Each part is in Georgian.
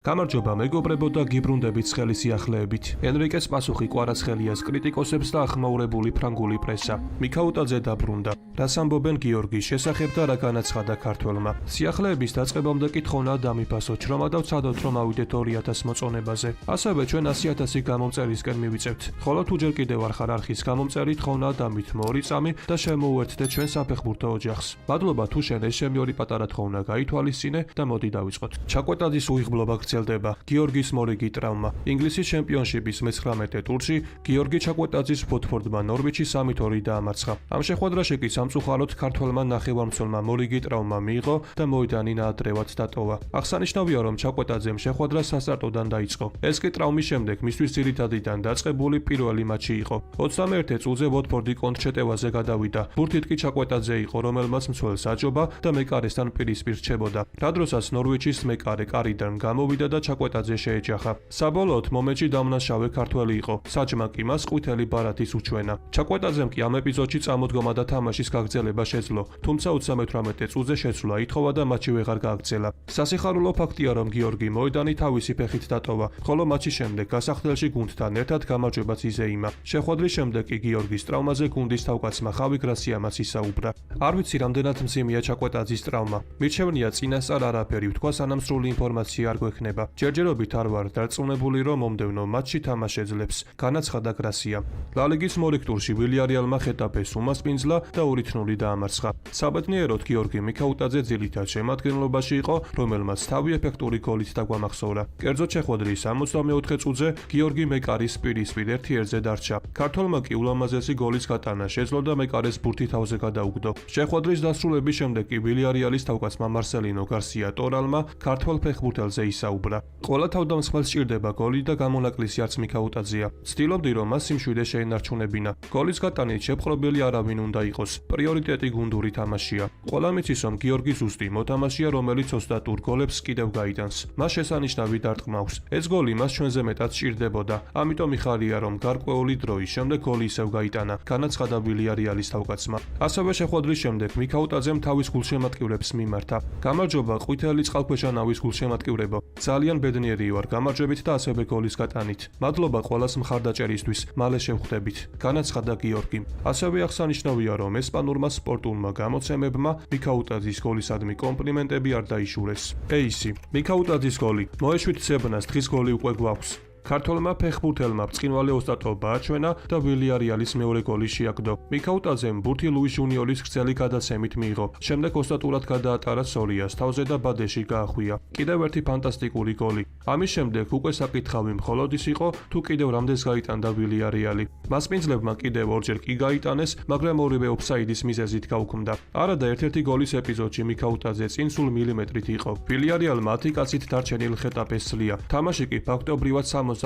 გამარჯობა მეგობრებო და გიბრუნდებით ცხელი სიახლეებით. ენრიკეს პასუხი კვარაცხელიას კრიტიკოსებს და ახმაურებული ფრანგული პრესა. მიქაუტაძე დაბრუნდა. რას ამბობენ გიორგის შესახებ და რა განაცხადა ქართველმა. სიახლეების დაწყებამდე კი თხოვნა დამიფასო ჩრომა და ვცადოთ რომ ავიდეთ 2000 მოწონებაზე. ასევე ჩვენ 100,000 გამომწერისკენ მივიწევთ. ხოლო თუ ჯერ კიდევ არ ხარ არხის გამომწერი, თხოვნა დამით მორი წამი და შემოუერთდე ჩვენ საფეხბურთო ოჯახს. მადლობა თუ შენ ეს ჩემი ორი პატარა თხოვნა გაითვალისწინე და მოდი დავიწყოთ. ჩაკვეტაძის უიღბლობა გრძელდება. გიორგის მორიგი ტრავმა. ინგლისის ჩემპიონშიპის მე-19 ტურში გიორგი ჩაკვეტაძის ვოტფორდმა ნორვიჩი 3-2 დაამარცხა. ამ შეხვედრაში კი სამწუხაროდ ქართველმა ნახევარმცველმა მორიგი ტრავმა მიიღო და მოედანი ნაადრევად დატოვა. აღსანიშნავია, რომ ჩაკვეტაძემ შეხვედრა სასტარტოდან დაიწყო. ეს კი ტრავმის შემდეგ მისთვის ძირითადიდან დაწყებული პირველი მატჩი იყო. 21 წუთზე ვოტფორდი კონტრჩეტევაზე გადავიდა. ბურთით კი ჩაკვეტაძე იყო, რომელმაც მცველს აჯობა და მეკარესთან პირისპირ რჩებოდა. რა დროსაც ნორვიჩის მეკარე კარიდან გამოვიდა და ჩაკვეტაძე შეეჯახა. საბოლოოდ მომენტში დამნაშავე ქართველი იყო. საჯმა კი მას ყვითელი ბარათის უჩვენა. ჩაკვეტაძემ კი ამ ეპიზოდში წამოდგომა და თამაშის გაგრძელება შეძლო, თუმცა 38 წუთზე შეცვლა ითხოვა და მატჩი ვეღარ გააგრძელა. სასიხარულო ფაქტია, რომ გიორგი მოედანი თავისი ფეხით დატოვა, ხოლო მატჩის შემდეგ გასახდელში გუნდთან ერთად გამარჯვებაც იზეიმა. შეხვედრის შემდეგ კი გიორგის ტრავმაზე გუნდის თავკაცმა ხავი გრასიამაც ისაუბრა. არ ვიცი რამდენად მძიმეა ჩაკვეტაძის ტრავმა. მირჩევნია წინასწარ არაფერი ვთქვა, სანამ სრული ინფორმაცია არ გვექნება. ჯერჯერობით არ ვარ დარწმუნებული, რომ მომდევნო მატჩში თამაშს ეძლებს, განაცხადა გრასია. ლა-ლიგის მორიგ ტურში ვილიარეალმა ხეტაფეს უმასპინძლა და 2-0 დაამარცხა. საბედნიეროდ გიორგი მიქაუტაძე ძირითად შემადგენლობაში იყო, რომელმაც თავი ეფექტური გოლით დაგვამახსოვრა. კერძოდ შეხვედრის 64 წუთზე გიორგი მეკარის პირისპირ 1-1-ზე დარჩა. ქართველმა კი ულამაზესი გოლის გატანა შეძლო და მეკარეს ბურთი თავზე გადაუგდო. შეხვედრის დასრულების შემდეგ კი ვილიარეალის თავკაცმა მარსელინო გარსია ტორალმა ქართველ ფეხბურთელზე ისაუბრა. ყველა თავდამსხმელს სჭირდება გოლი და გამონაკლისი არც მიქაუტაძეა. ცდილობდი, რომ მას სიმშვიდე შეენარჩუნებინა. გოლის გატანით შეპყრობილი არავინ უნდა იყოს. პრიორიტეტი გუნდური თამაშია. ყველა მიცის, რომ გიორგი ზუსტი მოთამაშეა, რომელიც 20 გოლებს კიდევ გაიტანს. მას შესანიშნავი დარტყმა აქვს. ეს გოლი მას ჩვენზე მეტად სჭირდებოდა. ამიტომ მიხარია, რომ გარკვეული დროის შემდეგ გოლი ისევ გაიტანა, განაცხადა ვილიარეალის თავკაცმა. ასევე შეხვედრის შემდეგ მიქაუტაძემ თავის გულშემატკივრებს მიმართა. გამარჯობა ყვითელი წყალქვეშა ნავის გულშემატკივრებო. ძალიან ბედნიერი ვარ გამარჯვებით და ასევე გოლის გატანით. მადლობა ყველას მხარდაჭერისთვის, მალე შევხვდებით, განაცხადა გიორგიმ. ასევე აღსანიშნავია, რომ ესპანურმა სპორტულმა გამოცემებმა მიქაუტაძის გოლისადმი კომპლიმენტები არ დაიშურეს. ეისი, მიქაუტაძის გოლი. მოეშვით ცებნას, დღის გოლი უკვე გვაქვს. ქართველმა ფეხბურთელმა ბრწყინვალე ოსტატობა აჩვენა და ვილიარეალის მეორე გოლი შეაგდო. მიქაუტაძემ ბურთი ლუის ჯუნიორის გრძელი გადაცემით მიიღო. შემდეგ ოსტატურად გადაატარა სორიას თავზე და ბადეში გაახვია. კიდევ ერთი ფანტასტიკური გოლი. ამის შემდეგ უკვე საკითხავი მხოლოდ ის იყო, თუ კიდევ რამდენს გაიტანდა ვილიარეალი. მასპინძლებმა კიდევ ორჯერ კი გაიტანეს, მაგრამ ორივე ოფსაიდის მიზეზით გაუქმდა. არადა ერთ-ერთი გოლის ეპიზოდში მიქაუტაძე წინ სულ მილიმეტრით იყო. ვილიარეალმა 10 კაცით დარჩენილ ხეტაფეს სლია. თამაში კი ფაქტობრივად 64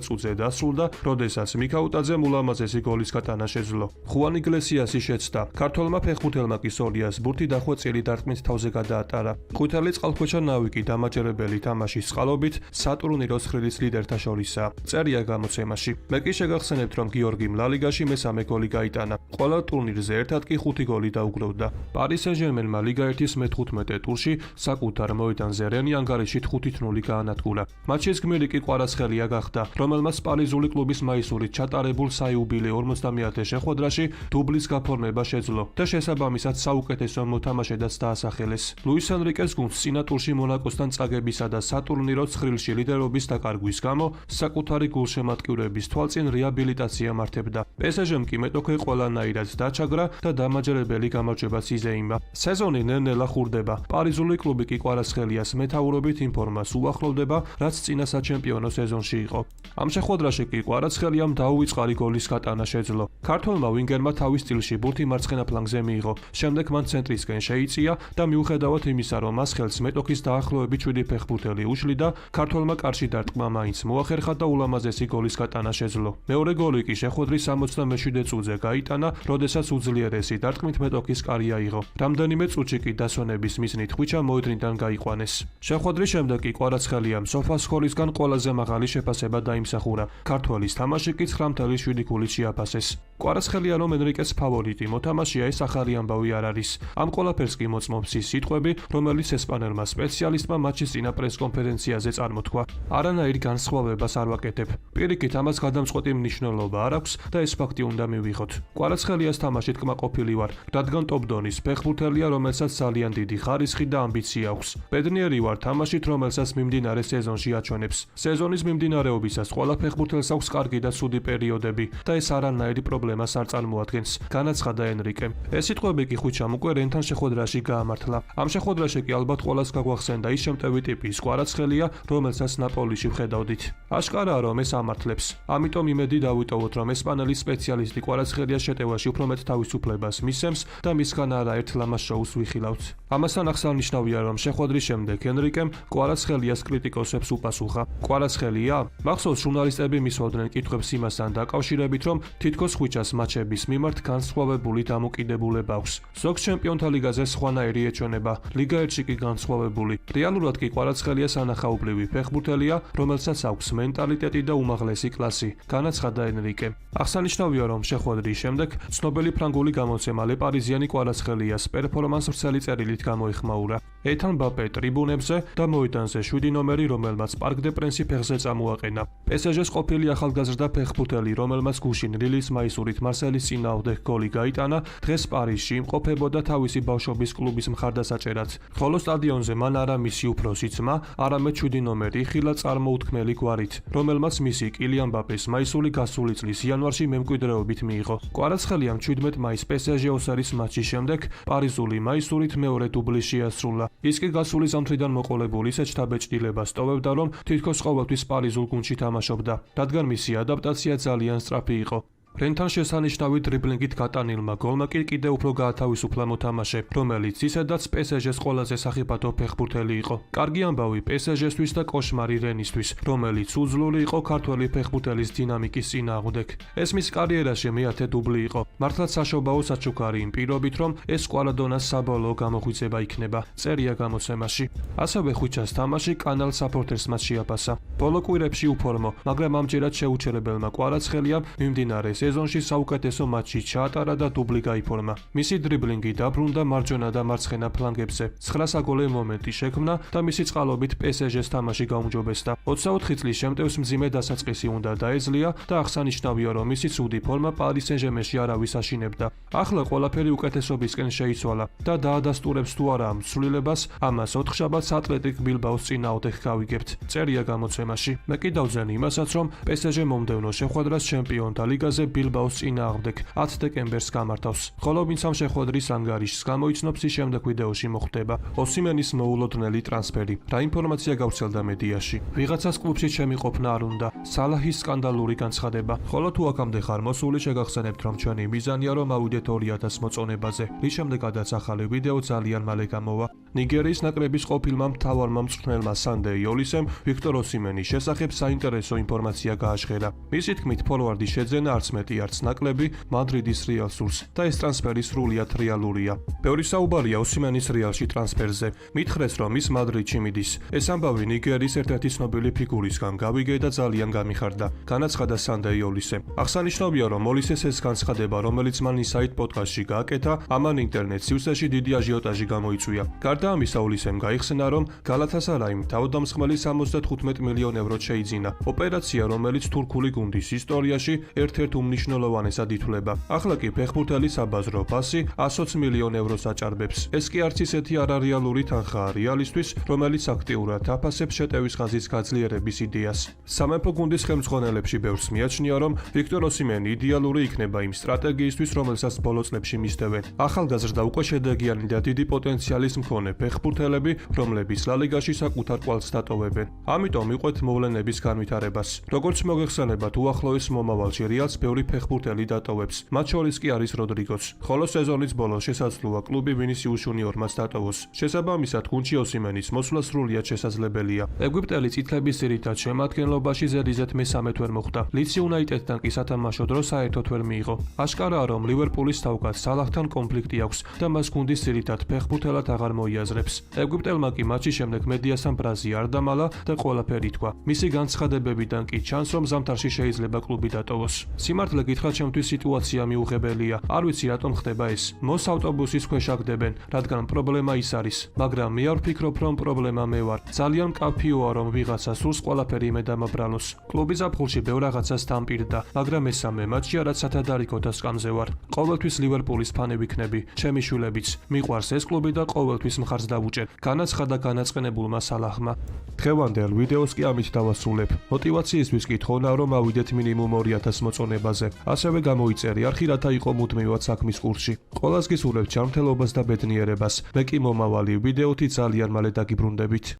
წუთზე დასრულდა, როდესაც მიქაუტაძემ ულამაზესი გოლის გატანა შეძლო. ხუან იგლესიასი შეცდა. ქართველმა ფეხბურთელმა კი სორიას ბურთი დახვეწილი დარტყმით თავზე გადაატარა. ყვითელი წყალქვეშა ნავი კი დამაჯერებელი თამაშის წყალობით სატურნირო ცხრილის ლიდერთა შორისაა. წერია გამოცემაში. მე კი შეგახსენებთ, რომ გიორგიმ ლა-ლიგაში მესამე გოლი გაიტანა. ყველა ტურნირზე ერთად კი 5 გოლი დაუგროვდა. პარი სენ-ჟერმენმა ლიგა 1-ის მე-15 ტურში საკუთარ მოედანზე რენი ანგარიში 5-0 გაანადგურა. მატჩის გმირი კი კვარაცხელია გახდა, რომელმაც პარიზული კლუბის მაისურით ჩატარებულ საიუბილეო 50-ე შეხვედრაში დუბლის გაფორმება შეძლო და შესაბამისად საუკეთესო მოთამაშედაც დაასახელეს. ლუის ენრიკეს გუნდს წინა ტურში მონაკოსთან წაგებისა და სატურნირო ცხრილში ლიდერობის დაკარგვის გამო საკუთარი გულშემატკივრების თვალწინ რეაბილიტაცია მართებდა. პესეჟემ კი მეტოქე ყველანაირად დაჩაგრა და დამაჯერებელი გამარჯვებას იზეიმა. სეზონი ნელ-ნელა ხურდება. პარიზული კლუბი კი კვარაცხელიას მეთაურობით იმ ფორმას უახლოვდება, რაც წინა საჩემპიონო სეზონში იყო. ამ შეხვედრაში კი კვარაცხელიამ დაუვიწყარი გოლის გატანა შეძლო. ქართველმა ვინგერმა თავის სტილში ბურთი მარცხენა ფლანგზე მიიღო. შემდეგ მან ცენტრისკენ შეიწია და მიუხედავად იმისა, რომ მას ხელს მეტოქის დაახლოებით 7 ფეხბურთელი უშლიდა, ქართველმა კარში დარტყმა მაინც მოახერხა და ულამაზესი გოლის გატანა შეძლო. მეორე გოლი კი შეხვედრის 67 წუთზე გაიტანა, როდესაც უძლიერესი დარტყმით მეტოქის კარი აიღო. რამდენიმე წუთში კი დასვენების მიზნით ხვიჩა მოედნიდან გაიყვანეს. შეხვედრის შემდეგ კი კვარაცხელიამ სოფასკოლისგან ყველაზე მაღალი შეფასება დაიმსახურა. ქართველის თამაში კი 9.7 გულით შეაფასეს. კვარაცხელია რომ ენრიკეს ფავორიტი მოთამაშეა ეს ახალი ამბავი არ არის. ამ ყველაფერს კი მოწმობს ის სიტყვები, რომელიც ესპანელმა სპეციალისტმა მატჩის წინა პრესკონფერენციაზე წარმოთქვა. არანაირ განსხვავებას არ ვაკეთებ. პირიქით ამას გადამწყვეტი მნიშვნელობა არ აქვს და ეს ფაქტი უნდა მივიღოთ. კვარაცხელიას თამაშით კმაყოფილი ვარ, რადგან ტოპ-დონის ფეხბურთელია, რომელსაც ძალიან დიდი ხარისხი და ამბიცია აქვს. ბედნიერი ვარ თამაშით, რომელსაც მიმდინარე სეზონში აჩვენებს. სეზონის მიმდინარეობისას ყველა ფეხბურთელს აქვს კარგი და ცუდი პერიოდები და ეს არანაირი პრობლემას არ წარმოადგენს, განაცხადა ენრიკემ. ეს სიტყვები კი ხვიჩამ უკვე რენთან შეხვედრაში გაამართლა. ამ შეხვედრაში კი ალბათ ყველას გაგვახსენდა ის შემტევი ტიპის კვარაცხელია, რომელსაც ნაპოლიში ვხედავდით. აშკარაა რომ ეს ამართლებს. ამიტომ იმედი დავიტოვოთ, რომ ესპანელის სპეციალისტი კვარაცხელიას შეტევაში უფრო მეტ თავისუფლებას მისცემს და მისგან არაერთ ლამაზ შოუს ვიხილავთ. ამასთან აღსანიშნავია, რომ შეხვედრის შემდეგ ენრიკემ კვარაცხელიას კრიტიკოსებს უპასუხა. კვარაცხელია? მახსოვს ჟურნალისტები მისვავდნენ კითხვებს იმასთან დაკავშირებით, რომ თითქოს ხვიჩას მატჩების მიმართ განსხვავებული დამოკიდებულება აქვს. ზოგ ჩემპიონთა ლიგაზე სხვანაირი ეჩვენება, ლიგა 1-ში კი განსხვავებული. რეალურად კი კვარაცხელია სანახაობრივი ფეხბურთელია, რომელსაც აქვს მენტალიტეტი და უმაღლესი კლასი, განაცხადა ენრიკე. აღსანიშნავია, რომ შეხვედრის შემდეგ ცნობილი ფრანგული გამოცემა Le Parisien-ი კვარაცხელიას პერფორმანსს ვრცელი წერილით გამოეხმაურა. ეთან ბაპე ტრიბუნებზე და მოედანზე 7 ნომერი, რომელმაც Parc des Princes ფეხზე წამოაყენა. PSG-ს ყოფილი ახალგაზრდა ფეხბურთელი, რომელმაც გუშინ რილის მაისურით მარსელის წინააღმდეგ გოლი გაიტანა, დღეს პარიზში იმყოფებოდა თავისი ბავშვობის კლუბის მხარდასაჭერად. ხოლო სტადიონზე მან არა მისი უფროსი ძმა, არამედ 7 ნომერი იხილა წარმოუთქმელი გვარით, რომელმაც მისი კილიან ბაპეს მაისური გასული წლის იანვარში მემკვიდრეობით მიიღო. კვარაცხელიამ 17 მაისს PSG ოსარის მატჩის შემდეგ პარიზული მაისურით მეორე დუბლი შეასრულა. ის კი გასული ზამთრიდან მოყოლებული ისეთ შთაბეჭდილებას ტოვებდა, რომ თითქოს ყოველთვის პარიზულ გუნდში თამაშობდა, რადგან მისი ადაპტაცია ძალიან სწრაფი იყო. რენთან შესანიშნავი დრიბლინგით გატანილმა გოლმა კი კიდევ უფრო გაათავისუფლა მოთამაშე, რომელიც ისედაც PSG-ს ყველაზე სახიფათო ფეხბურთელი იყო. კარგი ამბავი PSG-სთვის და კოშმარი რენისთვის, რომელიც უძლური იყო ქართველი ფეხბურთელის დინამიკის წინააღმდეგ. ეს მის კარიერაში მე-10 დუბლი იყო. მართლაც საშობაო საჩუქარი იმ პირობით, რომ ეს კვალადონას საბოლოო გამოღვიძება იქნება, წერია გამოცემაში. ასევე ხვიჩას თამაში კანალ საპორტერსმაც შეაფასა. ბოლო კვირებში უფორმო, მაგრამ ამჯერად შეუჩერებელმა კვარაცხელიამ მიმდინარე სეზონში საუკეთესო მატჩი ჩაატარა და დუბლი გაიფორმა. მისი დრიბლინგი დაბრუნდა მარჯვენა და მარცხენა ფლანგებზე. 9 საგოლე მომენტი შექმნა და მისი წყალობით PSG-ს თამაში გაუმჯობესდა. 24 წლის შემტევს მძიმე დასაწყისი უნდა დაეძლია და აღსანიშნავია, რომ მისი ცუდი ფორმა Paris Saint-Germain-ში არავის აშინებდა. ახლა ყველაფერი უკეთესობისკენ შეიცვალა და დაადასტურებს თუ არა ამ ცვლილებას, ამას 4 შაბათს Athletic Bilbao-ს წინააღმდეგ გავიგებთ, წერია გამოცემაში. მე კი დავზენ იმასაც, რომ PSG მომდევნო შეხვედრას ჩემპიონთა ლიგაზე Bilbao-ს წინააღმდეგ 10 დეკემბერს გამართავს. ხოლო ვინც ამ შეხვედრის ანგარიშს გამოიცნობს, ის შემდეგ ვიდეოში მოხვდება. ოსიმენის მოულოდნელი ტრანსფერი. რა ინფორმაცია გავრცელდა მედიაში? ვიღაცას კლუბში შემიყოფნა არ უნდა. სალაჰის სკანდალური განცხადება. ხოლო თუ აქამდე ხარ მოსული, შეგახსენებთ, რომ ჩვენი მიზანია, რომ ავიდეთ 2000 მოწონებაზე. რის შემდეგაც ახალი ვიდეო ძალიან მალე გამოვა. ნიგერიის ნაკრების ყოფილმა მთავარმა მწვრთნელმა სანდეი ოლისემ ვიქტორ ოსიმენის შესახებ საინტერესო ინფორმაცია გააჟღერა. მისი თქმით, ფორვარდის შეძენა არც მეტი არც ნაკლები მადრიდის რეალს სურს და ეს ტრანსფერი სრულიად რეალურია. ბევრი საუბარია ოსიმენის რეალში ტრანსფერზე. მითხრეს, რომ ის მადრიდში მიდის. ეს ამბავი ნიგერიის ერთ-ერთი ცნობილი ფიგურისგან გავიგე და ძალიან გამიხარდა, განაცხადა სანდეი ოლისემ. აღსანიშნავია, რომ ოლისეს ეს განცხადება, რომელიც მან Inside podcast-ში გააკეთა, ამან ინტერნეტ სივრცეში დიდი აჟიოტაჟი გამოიწვია. გარდა ამისა, ოლისემ გაიხსნა, რომ გალათასარაიმ თავდამსხმელი 75 მილიონ ევროთ შეიძინა. ოპერაცია, რომელიც თურქული გუნდის ისტორიაში ერთ-ერთ უმნიშვნელოვანესად ითვლება. ახლა კი ფეხბურთელის საბაზრო ფასი 120 მილიონ ევროს აჭარბებს. ეს კი არც ისეთი არარეალური თანხაა რეალისტვის, რომელიც აქტიურად აფასებს შეტევის ხაზის გაძლიერების იდეას. სამეფო გუნდის ხელმძღვანელებში ბევრს მიაჩნია, რომ ვიქტორ ოსიმენი იდეალური იქნება იმ სტრატეგიისთვის, რომელსაც ბოლო წლებში მისდევენ. ახალგაზრდა უკვე შედეგიანი და დიდი პოტენციალის მქონე ფეხბურთელები, რომლებიც ლა ლიგაში საკუთარ კვალს დატოვებენ. ამიტომ იყვეთ მოვლენების განვითარებას. როგორც მოგეხსენებათ, უახლოეს მომავალში რეალს ბევრი ფეხბურთელი დატოვებს. მათ შორის კი არის როდრიგოც. ხოლო სეზონის ბოლოს შესაძლოა კლუბი ვინისიუს ჟუნიორმას დატოვოს. შესაბამისად, გუნდში ოსიმენის მოსვლა სრულიად შესაძლებელია. ეგვიპტელი წითლების ძირითად შემადგენლობაში ზედიზედ მესამე თვერ მოხვდა. ლიდს იუნაიტედთან კი სათამაშო დრო საერთოდ ვერ მიიღო. აშკარაა, რომ ლივერპულის თავკაც სალაჰთან კონფლიქტი აქვს და მას გუნდის ძირითად ფეხბურთელად აღარ მოიაზრებს. შეაძლებს. ეგვიპტელმა კი მატჩის შემდეგ მედიასთან ბრაზი არ დამალა და ყველაფერი თქვა. მისი განცხადებებიდან კი ჩანს, რომ ზამთარში შეიძლება კლუბი დატოვოს. სიმართლე გითხრათ, ჩემთვის სიტუაცია მიუღებელია. არ ვიცი რატომ ხდება ეს. მოს ავტობუსის ქვეშ აგდებენ, რადგან პრობლემა ის არის, მაგრამ მე არ ვფიქრობ, რომ პრობლემა მე ვარ. ძალიან მკაფიოა, რომ ვიღაცა სურს ყველაფერი მე დამაბრალოს. კლუბი ზაფხულში ბევრ რაღაცას დამპირდა, მაგრამ მესამე მატჩია, რაც სათადარიგო დასკამზე ვარ. ყოველთვის ლივერპულის ფანი ვიქნები, ჩემი შვილებიც. მიყვარს ეს კლუბი და ყოველთვის მხარს დავუჭერ. განაცხადა განაწყენებულმა სალახმა. დღევანდელ ვიდეოს კი ამით დავასრულებ. მოტივაციისთვის კი თხოვნა, რომ ავიდეთ მინიმუმ 2000 მოწონებაზე. ასევე გამოიწერი არხი, რათა იყო მუდმივად საქმის კურსში. ყველას გისურვებთ ჯანმრთელობას და ბედნიერებას. მე კი მომავალი ვიდეოთი ძალიან მალე დაგიბრუნდებით.